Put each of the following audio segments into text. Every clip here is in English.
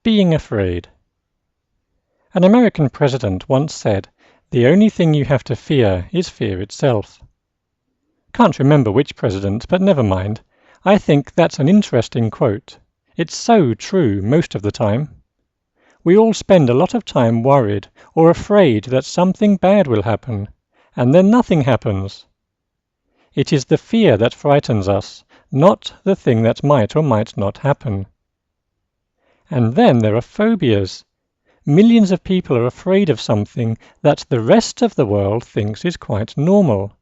Being afraid. An American president once said, "The only thing you have to fear is fear itself." Can't remember which president, but never mind. I think that's an interesting quote. It's so true most of the time. We all spend a lot of time worried or afraid that something bad will happen, and then nothing happens. It is the fear that frightens us, not the thing that might or might not happen. And then there are phobias. Millions of people are afraid of something that the rest of the world thinks is quite normal.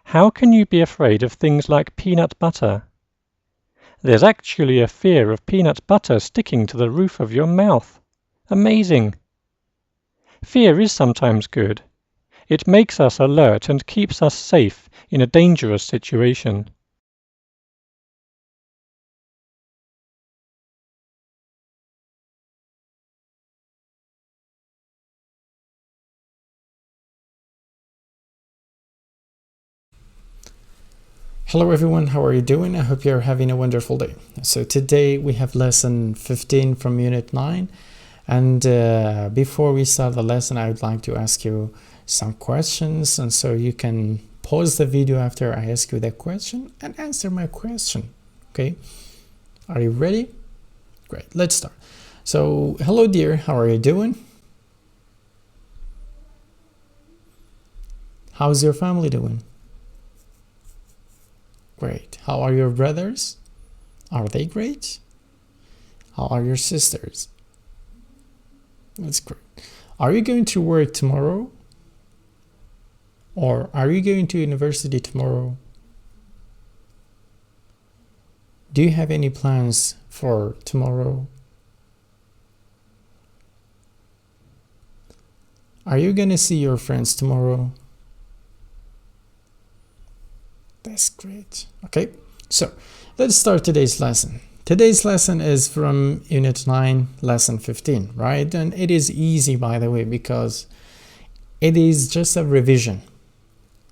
How can you be afraid of things like peanut butter? There's actually a fear of peanut butter sticking to the roof of your mouth. Amazing! Fear is sometimes good. It makes us alert and keeps us safe in a dangerous situation. Hello everyone, how are you doing? I hope you're having a wonderful day. So today we have lesson 15 from unit 9, and before we start the lesson I would like to ask you some questions, and so you can pause the video after I ask you the question and answer my question. Okay, are you ready? Great, let's start. So hello dear, how are you doing? How's your family doing? Great. How are your brothers? Are they great? How are your sisters? That's great. Are you going to work tomorrow? Or are you going to university tomorrow? Do you have any plans for tomorrow? Are you going to see your friends tomorrow? That's great. Okay, so let's start today's lesson. Today's lesson is from Unit 9, Lesson 15, right? And it is easy, by the way, because it is just a revision.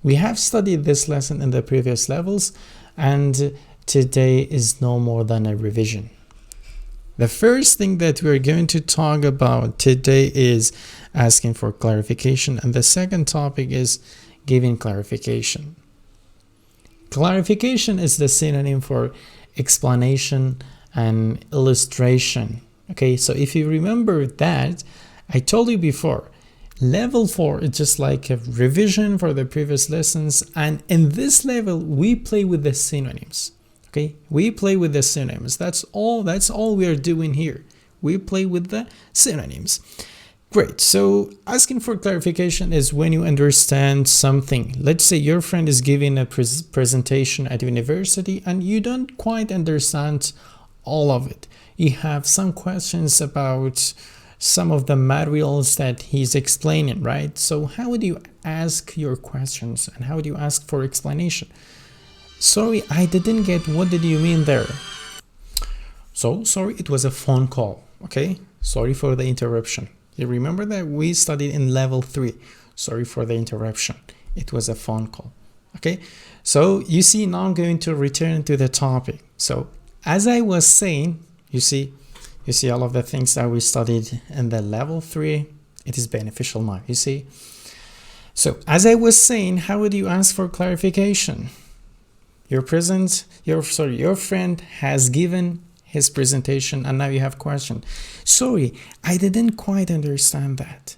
We have studied this lesson in the previous levels, and today is no more than a revision. The first thing that we're going to talk about today is asking for clarification, and the second topic is giving clarification. Clarification is the synonym for explanation and illustration. Okay, so if you remember that, I told you before, level 4 is just like a revision for the previous lessons, and in this level we play with the synonyms. Okay, we play with the synonyms. That's all we are doing here. We play with the synonyms. Great. So asking for clarification is when you understand something. Let's say your friend is giving a presentation at university and you don't quite understand all of it. You have some questions about some of the materials that he's explaining, right? So how would you ask your questions and how would you ask for explanation? Sorry, I didn't get, what did you mean there? So sorry, it was a phone call. Okay, sorry for the interruption. You remember that we studied in level 3. Sorry for the interruption. It was a phone call. Okay, so you see, now I'm going to return to the topic. So as I was saying, you see all of the things that we studied in the level 3. It is beneficial now, you see. So as I was saying, how would you ask for clarification? Your friend has given his presentation and now you have question. Sorry, I didn't quite understand that.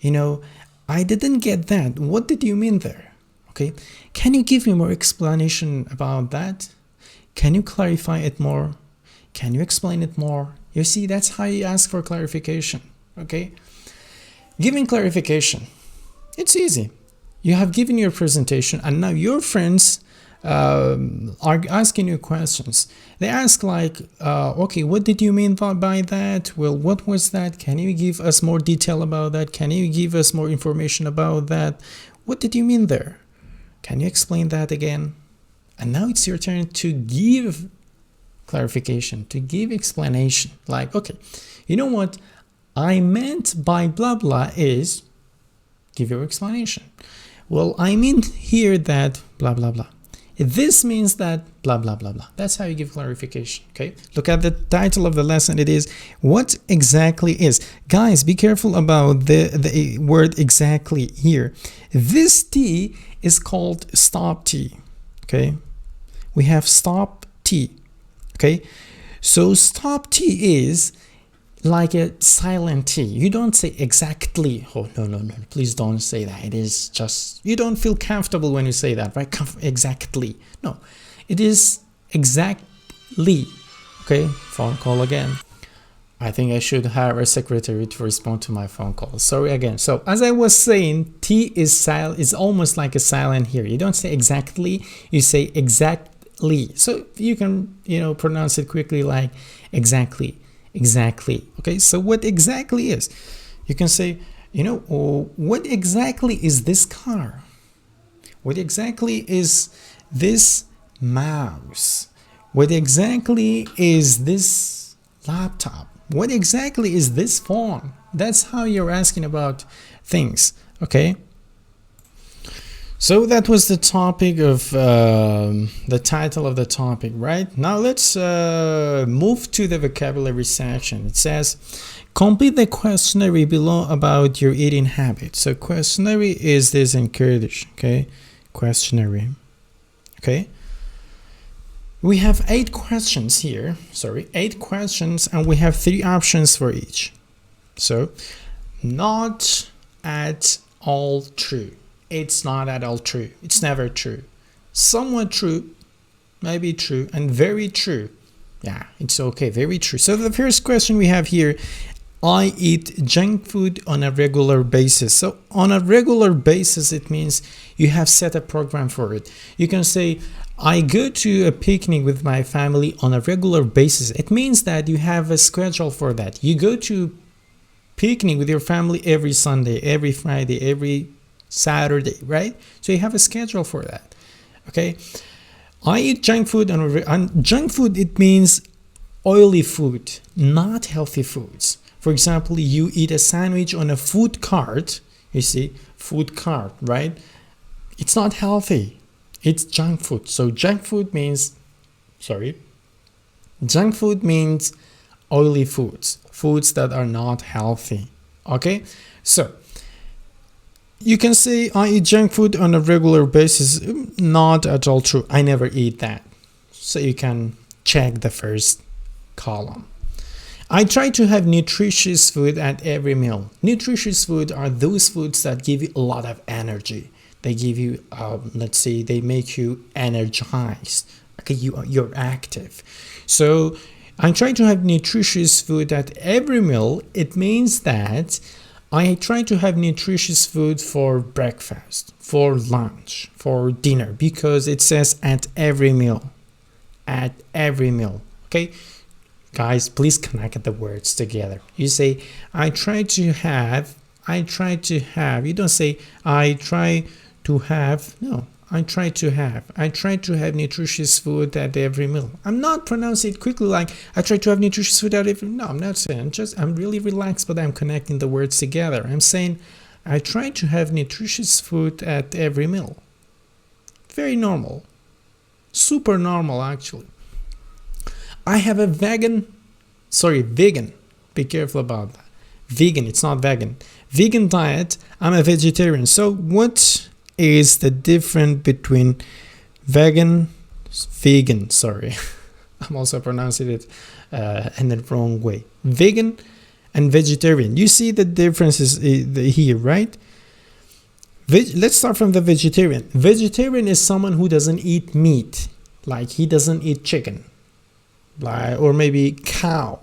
I didn't get that. What did you mean there? Okay, can you give me more explanation about that? Can you clarify it more? Can you explain it more? You see, that's how you ask for clarification. Okay, giving clarification, it's easy. You have given your presentation and now your friends are asking you questions. They ask like, okay, what did you mean by that? Well, what was that? Can you give us more detail about that? Can you give us more information about that? What did you mean there? Can you explain that again? And now it's your turn to give clarification, to give explanation. Like, okay, you know what I meant by blah blah is, give your explanation. Well, I mean here that blah blah blah. This means that blah, blah, blah, blah. That's how you give clarification, okay? Look at the title of the lesson. It is, what exactly is? Guys, be careful about the word exactly here. This T is called stop T, okay? We have stop T, okay? So stop T is like a silent T. You don't say exactly. Oh, no. Please don't say that. It is just, you don't feel comfortable when you say that, right? Exactly. No, it is exactly. Okay, phone call again. I think I should hire a secretary to respond to my phone call. Sorry again. So as I was saying, T is silent. It's almost like a silent here. You don't say exactly. You say exactly. So you can, pronounce it quickly like exactly. Exactly. Okay, so what exactly is? You can say, what exactly is this car? What exactly is this mouse? What exactly is this laptop? What exactly is this phone? That's how you're asking about things, okay? So that was the topic of the title of the topic, right? Now let's move to the vocabulary section. It says, complete the questionnaire below about your eating habits. So questionnaire is this in Kurdish, okay? Questionnaire, okay? We have 8 questions here, 8 questions, and we have 3 options for each. So, not at all true. It's not at all true. It's never true. Somewhat true, maybe true, and very true. Yeah, it's okay, very true. So the first question we have here, I eat junk food on a regular basis. So on a regular basis, it means you have set a program for it. You can say, I go to a picnic with my family on a regular basis. It means that you have a schedule for that. You go to picnic with your family every Sunday, every Friday, every Saturday, right? So you have a schedule for that, okay? I eat junk food on junk food, it means oily food, not healthy foods. For example, you eat a sandwich on a food cart, you see, food cart, right? It's not healthy. It's junk food. So junk food means oily foods, foods that are not healthy, okay? So you can say, I eat junk food on a regular basis. Not at all true. I never eat that. So you can check the first column. I try to have nutritious food at every meal. Nutritious food are those foods that give you a lot of energy. They give you, let's say, they make you energized. Okay, you're active. So I try to have nutritious food at every meal. It means that I try to have nutritious food for breakfast, for lunch, for dinner, because it says at every meal. At every meal. Okay? Guys, please connect the words together. You say, I try to have. You don't say, I try to have. No, I try to have nutritious food at every meal. I'm not pronouncing it quickly like I try to have nutritious food at every meal. No, I'm not saying. I'm really relaxed, but I'm connecting the words together. I'm saying I try to have nutritious food at every meal. Very normal. Super normal, actually. I have a vegan. Be careful about that. Vegan, it's not vegan. Vegan diet. I'm a vegetarian. So what is the difference between vegan, I'm also pronouncing it in the wrong way. Vegan and vegetarian. You see the differences here, right? Let's start from the vegetarian. Vegetarian is someone who doesn't eat meat, like he doesn't eat chicken, or maybe cow,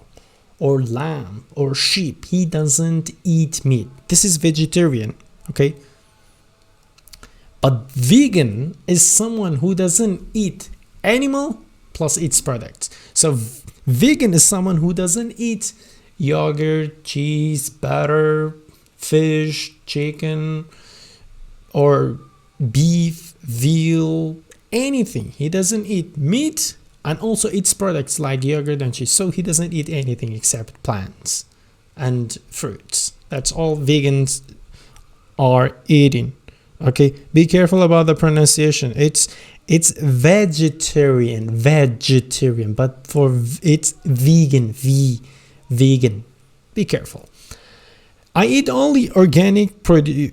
or lamb, or sheep. He doesn't eat meat. This is vegetarian, okay? But vegan is someone who doesn't eat animal plus its products. So vegan is someone who doesn't eat yogurt, cheese, butter, fish, chicken, or beef, veal, anything. He doesn't eat meat and also eats products like yogurt and cheese. So he doesn't eat anything except plants and fruits. That's all vegans are eating. Okay, be careful about the pronunciation. It's It's vegetarian, but it's vegan, vegan. Be careful. I eat only organic produce.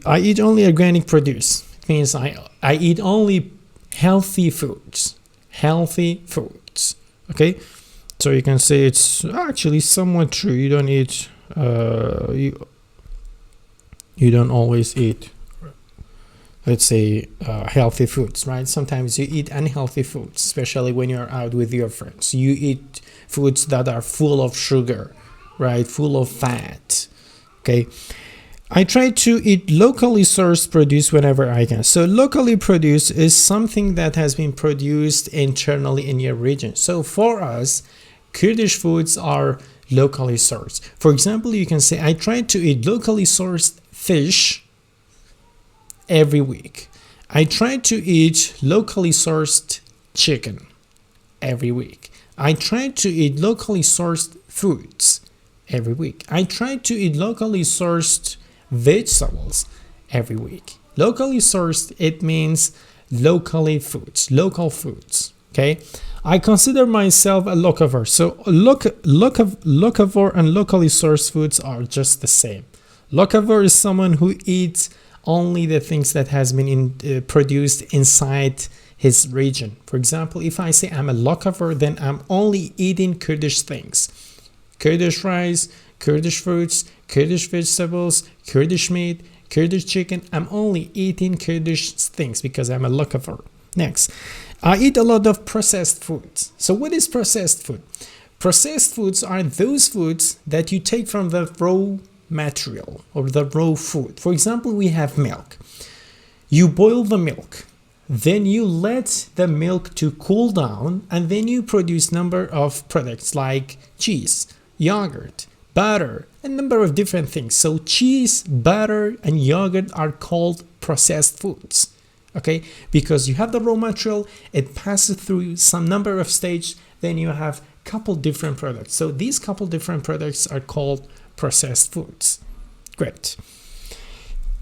It means I eat only healthy foods. Okay, so you can say it's actually somewhat true. You don't eat. You don't always eat, let's say, healthy foods, right? Sometimes you eat unhealthy foods, especially when you're out with your friends. You eat foods that are full of sugar, right? Full of fat. Okay. I try to eat locally sourced produce whenever I can. So locally produced is something that has been produced internally in your region. So for us, Kurdish foods are locally sourced. For example, you can say, I try to eat locally sourced fish every week. I try to eat locally sourced chicken every week. I try to eat locally sourced fruits every week. I try to eat locally sourced vegetables every week. Locally sourced, it means local foods. Okay, I consider myself a locavore. So locavore and locally sourced foods are just the same. Locavore is someone who eats only the things that has been produced inside his region. For example, if I say I'm a locavore, then I'm only eating Kurdish things. Kurdish rice, Kurdish fruits, Kurdish vegetables, Kurdish meat, Kurdish chicken. I'm only eating Kurdish things because I'm a locavore. Next, I eat a lot of processed foods. So what is processed food? Processed foods are those foods that you take from the raw material or the raw food. For example, we have milk. You boil the milk, then you let the milk to cool down, and then you produce number of products like cheese, yogurt, butter, a number of different things. So cheese, butter, and yogurt are called processed foods. Okay, because you have the raw material, it passes through some number of stages, then you have couple different products. So these couple different products are called processed foods. Great.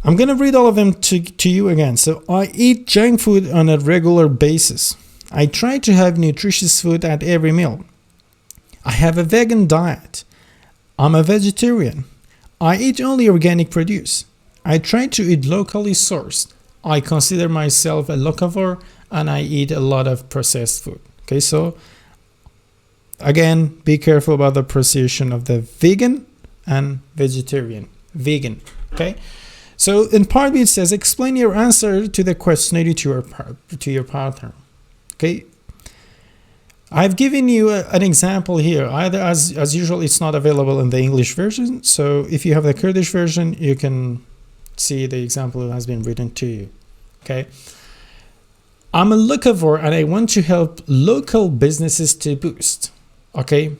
I'm going to read all of them to you again. So I eat junk food on a regular basis. I try to have nutritious food at every meal. I have a vegan diet. I'm a vegetarian. I eat only organic produce. I try to eat locally sourced. I consider myself a locavore and I eat a lot of processed food. Okay, so again, be careful about the pronunciation of the vegan and vegetarian. Vegan. Okay, so in part B it says, explain your answer to the questionnaire to your partner. Okay, I've given you an example here. Either as usual, it's not available in the English version. So if you have the Kurdish version, you can see the example that has been written to you. Okay, I'm a locavore and I want to help local businesses to boost. Okay,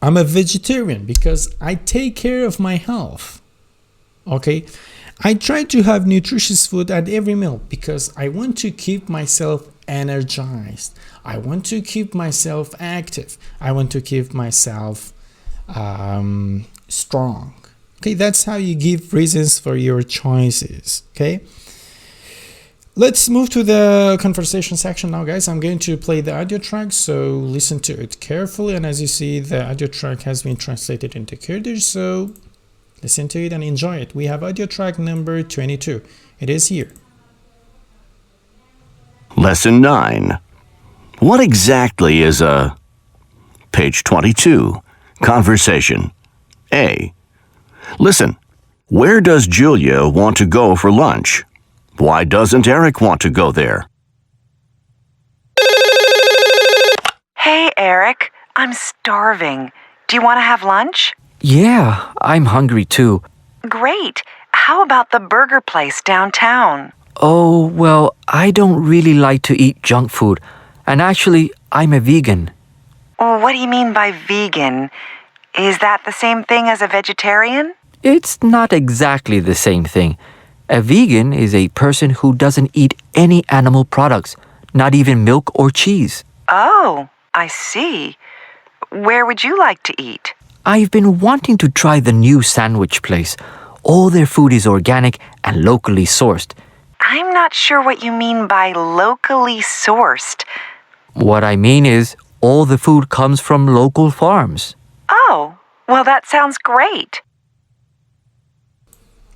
I'm a vegetarian because I take care of my health. Okay, I try to have nutritious food at every meal because I want to keep myself energized. I want to keep myself active. I want to keep myself strong. Okay, that's how you give reasons for your choices. Okay, let's move to the conversation section now, guys. I'm going to play the audio track, so listen to it carefully. And as you see, the audio track has been translated into Kurdish, so listen to it and enjoy it. We have audio track number 22. It is here. Lesson 9. What exactly is a... Page 22. Conversation. A. Listen. Where does Julia want to go for lunch? Why doesn't Eric want to go there? Hey, Eric. I'm starving. Do you want to have lunch? Yeah, I'm hungry too. Great. How about the burger place downtown? Oh, well, I don't really like to eat junk food. And actually, I'm a vegan. Oh, what do you mean by vegan? Is that the same thing as a vegetarian? It's not exactly the same thing. A vegan is a person who doesn't eat any animal products, not even milk or cheese. Oh, I see. Where would you like to eat? I've been wanting to try the new sandwich place. All their food is organic and locally sourced. I'm not sure what you mean by locally sourced. What I mean is, all the food comes from local farms. Oh, well, that sounds great.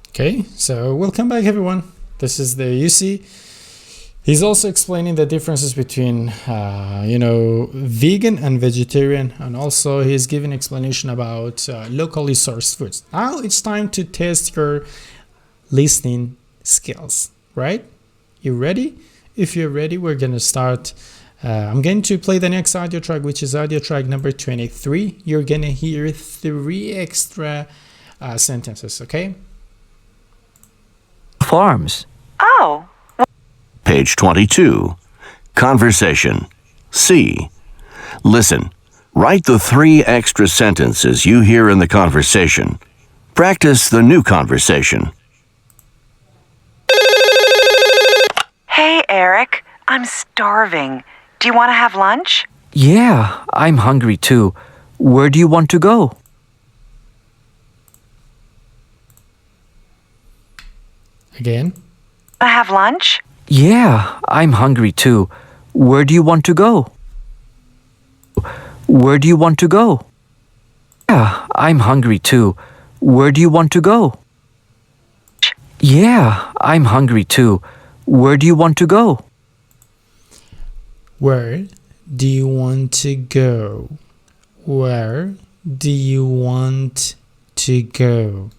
Okay, so welcome back, everyone. This is the UC. He's also explaining the differences between, vegan and vegetarian, and also he's giving explanation about locally sourced foods. Now it's time to test your listening skills, right? You ready? If you're ready, we're gonna start. I'm going to play the next audio track, which is audio track number 23. You're gonna hear 3 extra sentences, okay? Farms. Oh. Page 22. Conversation. C. Listen. Write the 3 extra sentences you hear in the conversation. Practice the new conversation. Hey, Eric, I'm starving. Do you want to have lunch? Yeah, I'm hungry too. Where do you want to go? Again. Want to have lunch? Yeah, I'm hungry too. Where do you want to go? Where do you want to go? Yeah, I'm hungry too. Where do you want to go? Yeah, I'm hungry too. Where do you want to go? Where do you want to go? Where do you want to go?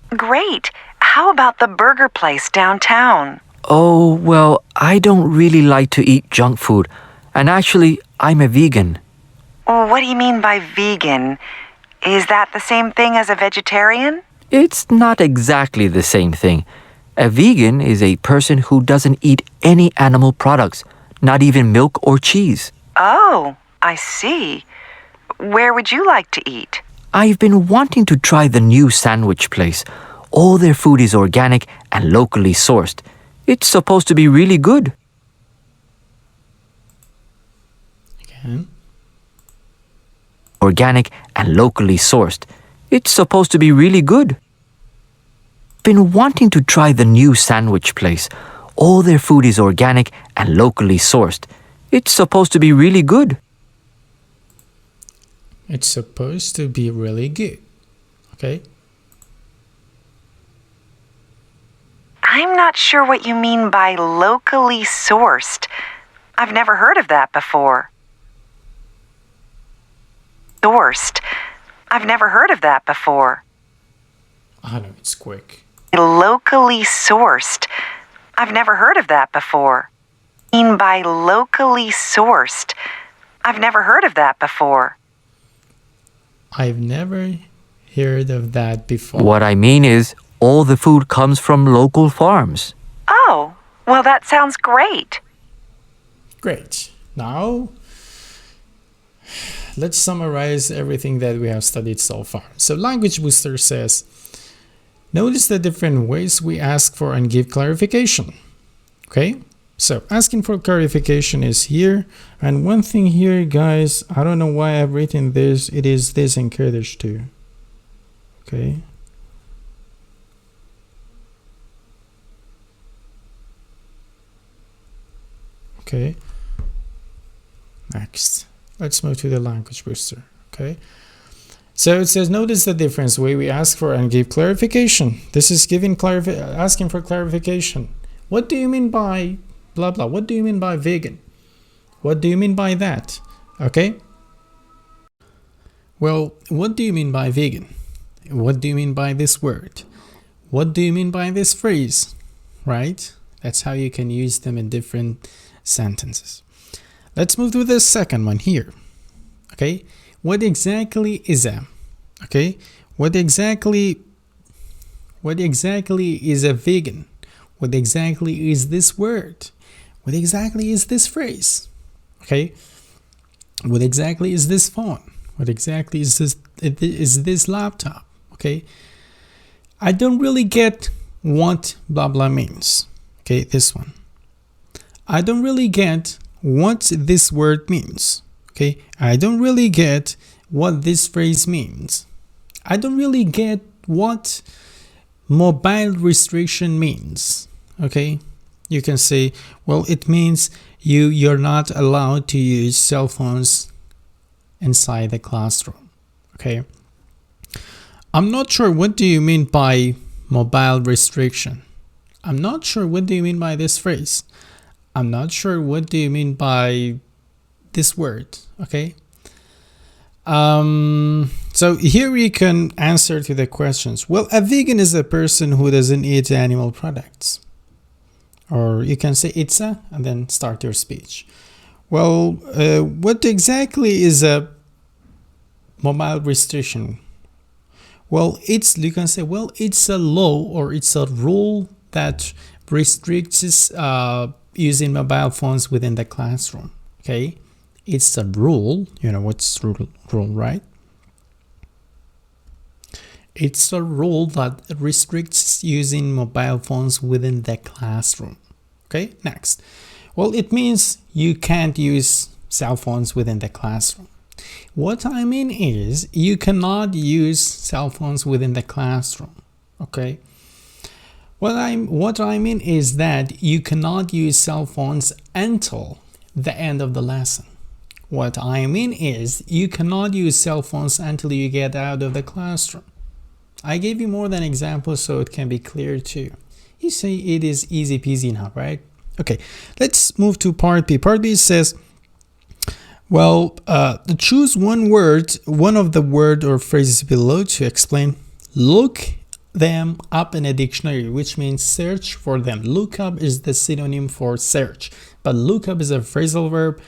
Great. How about the burger place downtown? Oh, well, I don't really like to eat junk food. And actually, I'm a vegan. What do you mean by vegan? Is that the same thing as a vegetarian? It's not exactly the same thing. A vegan is a person who doesn't eat any animal products, not even milk or cheese. Oh, I see. Where would you like to eat? I've been wanting to try the new sandwich place. All their food is organic and locally sourced. It's supposed to be really good. Again. Organic and locally sourced. It's supposed to be really good. Been wanting to try the new sandwich place. All their food is organic and locally sourced. It's supposed to be really good. It's supposed to be really good. Okay. I'm not sure what you mean by locally sourced. I've never heard of that before. Sourced. I've never heard of that before. I know, it's quick. Locally sourced. I've never heard of that before. Mean by locally sourced. I've never heard of that before. I've never heard of that before. What I mean is, all the food comes from local farms. Oh, well, that sounds great. Great. Now, let's summarize everything that we have studied so far. So Language Booster says, notice the different ways we ask for and give clarification. Okay, so asking for clarification is here. And one thing here, guys, I don't know why I've written this. It is this in Kurdish too. Okay. Okay. Next, let's move to the Language Booster. Okay. So it says, notice the difference way we ask for and give clarification. This is giving asking for clarification. What do you mean by blah blah? What do you mean by vegan? What do you mean by that? Okay. Well, what do you mean by vegan? What do you mean by this word? What do you mean by this phrase? Right? That's how you can use them in different sentences. Let's move to the second one here. Okay. What exactly is a? Okay. What exactly is a vegan? What exactly is this word? What exactly is this phrase? Okay. What exactly is this phone? What exactly is this laptop? Okay. I don't really get what blah blah means. Okay, this one. I don't really get what this word means. Okay, I don't really get what this phrase means. I don't really get what mobile restriction means? Okay, you can say, well, it means you're not allowed to use cell phones inside the classroom. Okay, I'm not sure what do you mean by mobile restriction. I'm not sure what do you mean by this phrase. I'm not sure what do you mean by this word. Okay, so here you can answer to the questions. Well, a vegan is a person who doesn't eat animal products. Or you can say ITSA and then start your speech. Well, what exactly is a mobile restriction? Well, you can say, well, it's a law or it's a rule that restricts using mobile phones within the classroom. Okay, it's a rule. You know what's rule, right? It's a rule that restricts using mobile phones within the classroom. Okay, next. Well, it means you can't use cell phones within the classroom. What I mean is you cannot use cell phones within the classroom. Okay. What I mean is that you cannot use cell phones until the end of the lesson. What I mean is you cannot use cell phones until you get out of the classroom. I gave you more than examples so it can be clear too. You see, it is easy peasy now, right? Okay, let's move to part B. Part B says, well, choose one word, one of the word or phrases below to explain. Look them up in a dictionary, which means search for them. Look up is the synonym for search, but look up is a phrasal verb,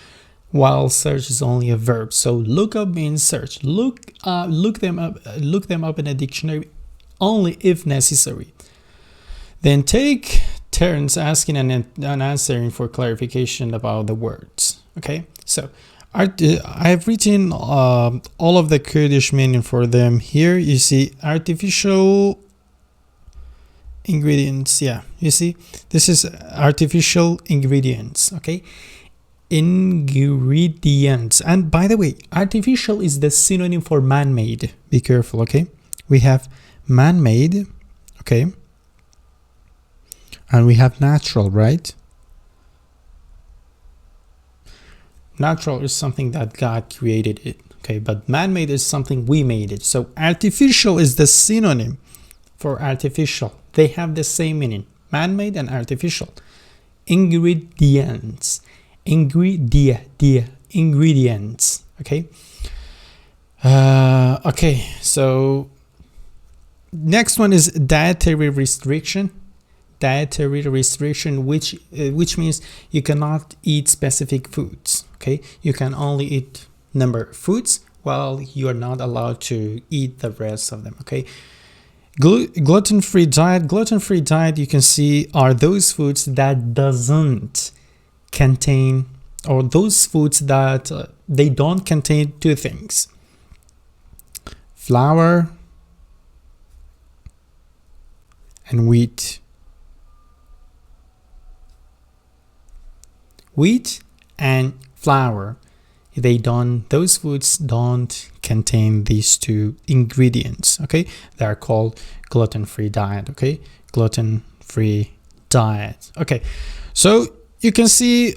while search is only a verb. So look up means search. Look them up in a dictionary only if necessary. Then take turns asking and answering for clarification about the words. Okay, so I've written all of the Kurdish meaning for them here. You see artificial ingredients. Yeah, you see this is artificial ingredients. Okay, ingredients. And by the way, artificial is the synonym for man-made. Be careful. Okay, we have man-made. Okay, and we have natural, right? Natural is something that God created it, okay, but man-made is something we made it. So artificial is the synonym for artificial. They have the same meaning, man-made and artificial. Ingredients, ingredients, okay. Okay, so next one is dietary restriction. Dietary restriction, which means you cannot eat specific foods. Okay, you can only eat number of foods, while you are not allowed to eat the rest of them. Okay, gluten-free diet. Gluten-free diet, you can see, are those foods that doesn't contain, or those foods that they don't contain two things: flour and wheat. Wheat and flour, those foods don't contain these two ingredients. Okay, they are called gluten-free diet. Okay, gluten-free diet. Okay, so you can see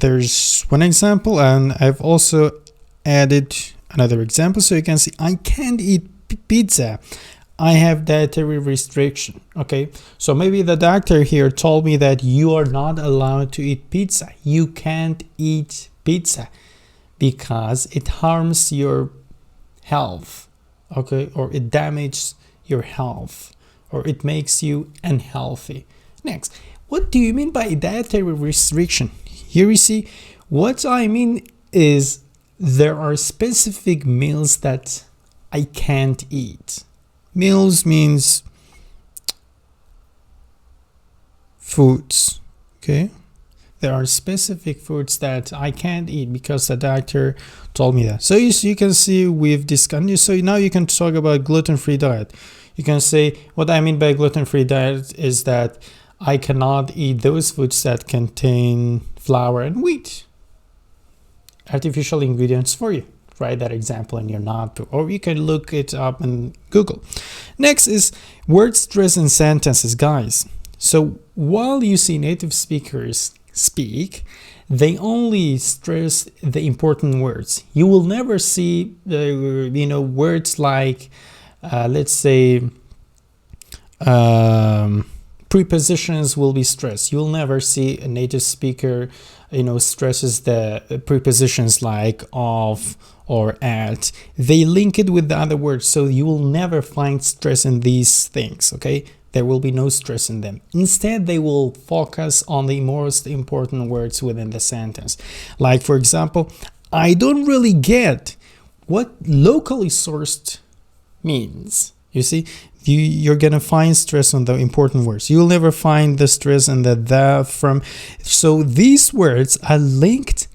there's one example, and I've also added another example. So you can see I can't eat pizza. I have dietary restriction. Okay, so maybe the doctor here told me that you are not allowed to eat pizza. You can't eat pizza because it harms your health, okay, or it damages your health, or it makes you unhealthy. Next, what do you mean by dietary restriction? Here you see, what I mean is there are specific meals that I can't eat. Meals means foods, okay? There are specific foods that I can't eat because the doctor told me that. So you can see we've discussed. So now you can talk about gluten-free diet. You can say what I mean by gluten-free diet is that I cannot eat those foods that contain flour and wheat. Artificial ingredients for you. write that example in your notebook, or you can look it up in Google. Next is word stress in sentences, guys. So while you see native speakers speak, they only stress the important words. You will never see words like let's say prepositions will be stressed. You'll never see a native speaker stresses the prepositions like of or at. They link it with the other words, so you will never find stress in these things. Okay, there will be no stress in them. Instead, they will focus on the most important words within the sentence. Like, for example, I don't really get what locally sourced means. You see, you're gonna find stress on the important words. You'll never find the stress in the from. So these words are linked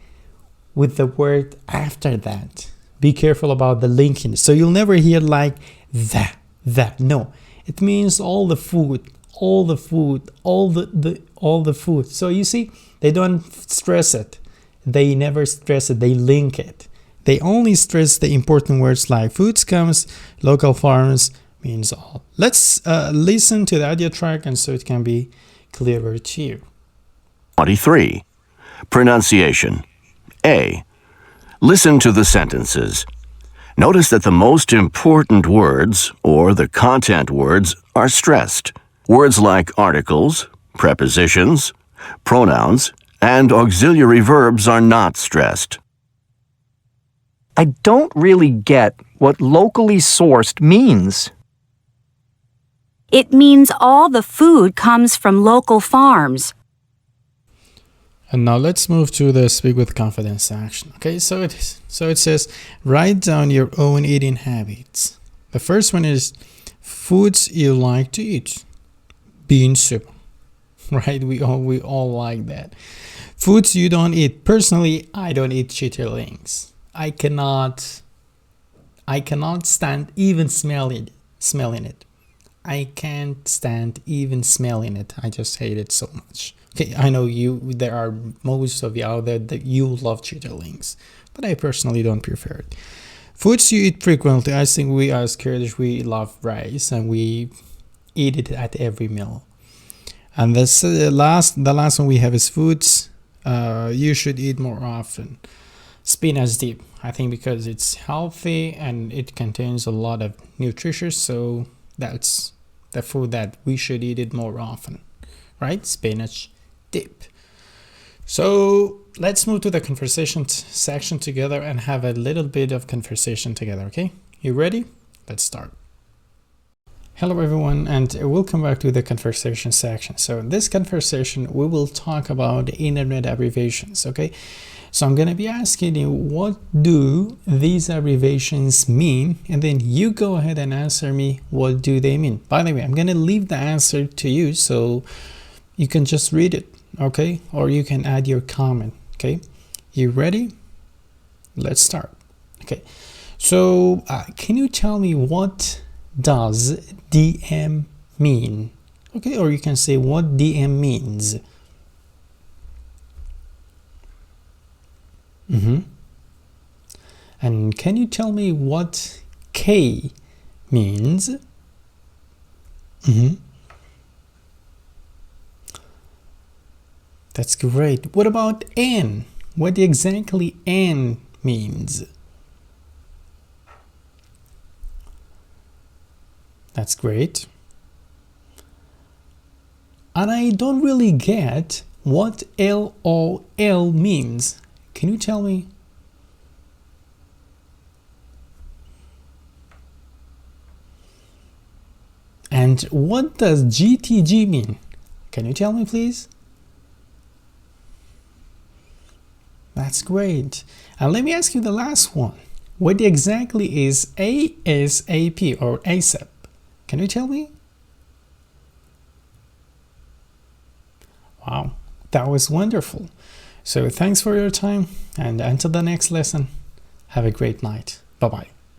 with the word after that. Be careful about the linking. So you'll never hear like that. No, it means all the food, all the food, all the food. So you see, they don't stress it. They never stress it. They link it. They only stress the important words like foods comes, local farms, means all. Let's listen to the audio track, and so it can be clearer to you. 23. Pronunciation. A. Listen to the sentences. Notice that the most important words, or the content words, are stressed. Words like articles, prepositions, pronouns, and auxiliary verbs are not stressed. I don't really get what locally sourced means. It means all the food comes from local farms. And now let's move to the speak with confidence section. Okay, so it says write down your own eating habits. The first one is foods you like to eat. Bean soup, right? We all like that. Foods you don't eat. Personally, I don't eat chitterlings. I cannot stand even smelling it. I can't stand even smelling it. I just hate it so much. Okay, I know there are most of you out there that you love chitterlings, but I personally don't prefer it. Foods you eat frequently. I think we as Kurdish, we love rice and we eat it at every meal. And the last one we have is foods you should eat more often. Spinach dip, I think, because it's healthy and it contains a lot of nutrition, so that's the food that we should eat it more often, right? Spinach dip. So let's move to the conversation section together and have a little bit of conversation together, okay? You ready? Let's start. Hello everyone, and welcome back to the conversation section. So in this conversation, we will talk about internet abbreviations, okay? So I'm going to be asking you, what do these abbreviations mean? And then you go ahead and answer me, what do they mean? By the way, I'm going to leave the answer to you, so you can just read it, okay? Or you can add your comment, okay? You ready? Let's start. Okay, so can you tell me what does DM mean? Okay, or you can say what DM means. And can you tell me what K means? That's great. What about N? What exactly N means? That's great. And I don't really get what LOL means. Can you tell me? And what does GTG mean? Can you tell me, please? That's great. And let me ask you the last one. What exactly is ASAP or ASAP? Can you tell me? Wow, that was wonderful. So thanks for your time, and until the next lesson, have a great night. Bye-bye.